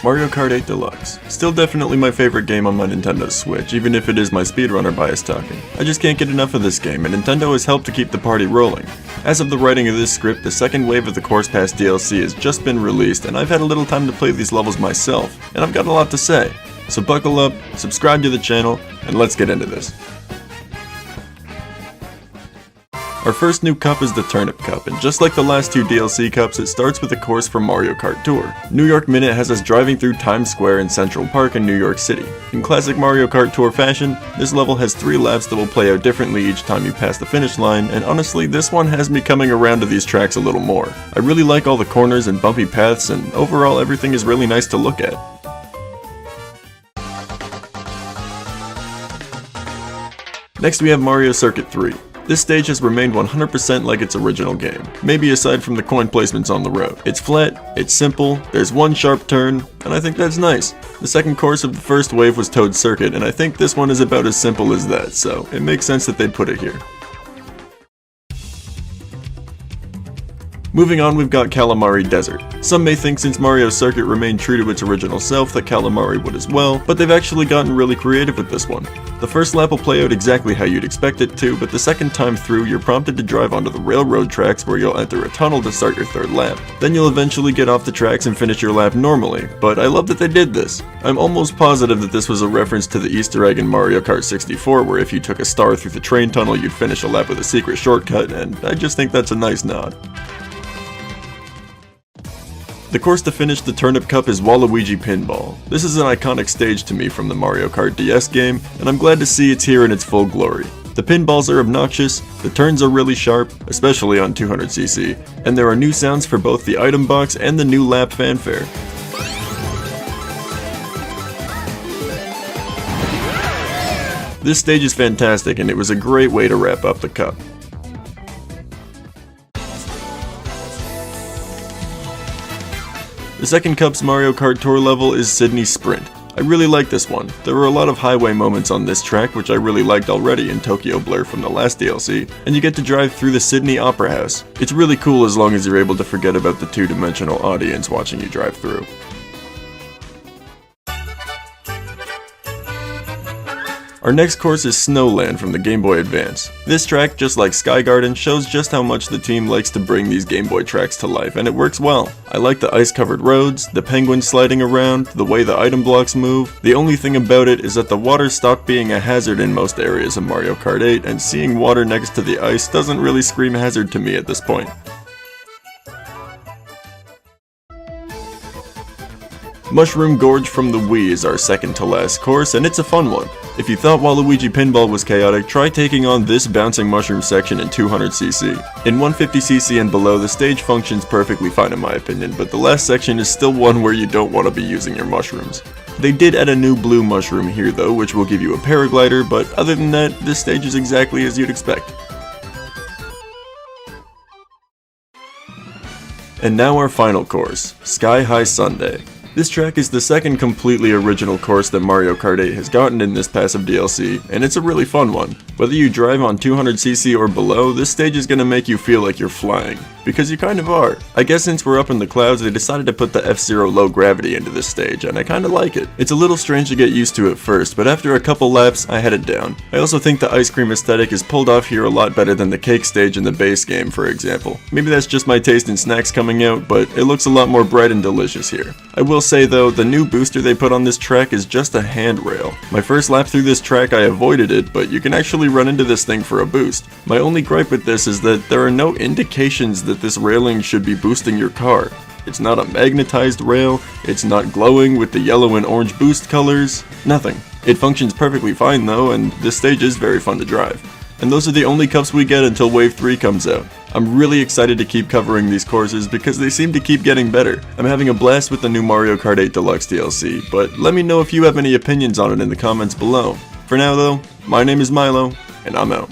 Mario Kart 8 Deluxe. Still definitely my favorite game on my Nintendo Switch, even if it is my speedrunner bias talking. I just can't get enough of this game, and Nintendo has helped to keep the party rolling. As of the writing of this script, the second wave of the Course Pass DLC has just been released, and I've had a little time to play these levels myself, and I've got a lot to say. So buckle up, subscribe to the channel, and let's get into this. Our first new cup is the Turnip Cup, and just like the last two DLC cups, it starts with a course from Mario Kart Tour. New York Minute has us driving through Times Square and Central Park in New York City. In classic Mario Kart Tour fashion, this level has 3 laps that will play out differently each time you pass the finish line, and honestly, this one has me coming around to these tracks a little more. I really like all the corners and bumpy paths, and overall everything is really nice to look at. Next we have Mario Circuit 3. This stage has remained 100% like its original game, maybe aside from the coin placements on the road. It's flat, it's simple, there's one sharp turn, and I think that's nice. The second course of the first wave was Toad Circuit, and I think this one is about as simple as that, so it makes sense that they'd put it here. Moving on, we've got Calamari Desert. Some may think since Mario Circuit remained true to its original self that Calamari would as well, but they've actually gotten really creative with this one. The first lap will play out exactly how you'd expect it to, but the second time through you're prompted to drive onto the railroad tracks where you'll enter a tunnel to start your third lap. Then you'll eventually get off the tracks and finish your lap normally, but I love that they did this. I'm almost positive that this was a reference to the Easter egg in Mario Kart 64 where if you took a star through the train tunnel you'd finish a lap with a secret shortcut, and I just think that's a nice nod. The course to finish the Turnip Cup is Waluigi Pinball. This is an iconic stage to me from the Mario Kart DS game, and I'm glad to see it's here in its full glory. The pinballs are obnoxious, the turns are really sharp, especially on 200cc, and there are new sounds for both the item box and the new lap fanfare. This stage is fantastic, and it was a great way to wrap up the cup. The second cup's Mario Kart Tour level is Sydney Sprint. I really like this one. There were a lot of highway moments on this track which I really liked already in Tokyo Blur from the last DLC, and you get to drive through the Sydney Opera House. It's really cool as long as you're able to forget about the two-dimensional audience watching you drive through. Our next course is Snowland from the Game Boy Advance. This track, just like Sky Garden, shows just how much the team likes to bring these Game Boy tracks to life, and it works well. I like the ice-covered roads, the penguins sliding around, the way the item blocks move. The only thing about it is that the water stopped being a hazard in most areas of Mario Kart 8, and seeing water next to the ice doesn't really scream hazard to me at this point. Mushroom Gorge from the Wii is our second to last course, and it's a fun one. If you thought Waluigi Pinball was chaotic, try taking on this bouncing mushroom section in 200cc. In 150cc and below, the stage functions perfectly fine in my opinion, but the last section is still one where you don't want to be using your mushrooms. They did add a new blue mushroom here though, which will give you a paraglider, but other than that, this stage is exactly as you'd expect. And now our final course, Sky High Sundae. This track is the second completely original course that Mario Kart 8 has gotten in this passive DLC, and it's a really fun one. Whether you drive on 200cc or below, this stage is going to make you feel like you're flying, because you kind of are. I guess since we're up in the clouds, they decided to put the F-Zero low gravity into this stage, and I kind of like it. It's a little strange to get used to at first, but after a couple laps, I had it down. I also think the ice cream aesthetic is pulled off here a lot better than the cake stage in the base game, for example. Maybe that's just my taste in snacks coming out, but it looks a lot more bright and delicious here. I will say though, the new booster they put on this track is just a handrail. My first lap through this track I avoided it, but you can actually run into this thing for a boost. My only gripe with this is that there are no indications that this railing should be boosting your car. It's not a magnetized rail, it's not glowing with the yellow and orange boost colors, nothing. It functions perfectly fine though, and this stage is very fun to drive. And those are the only cups we get until Wave 3 comes out. I'm really excited to keep covering these courses because they seem to keep getting better. I'm having a blast with the new Mario Kart 8 Deluxe DLC, but let me know if you have any opinions on it in the comments below. For now though, my name is Myloe, and I'm out.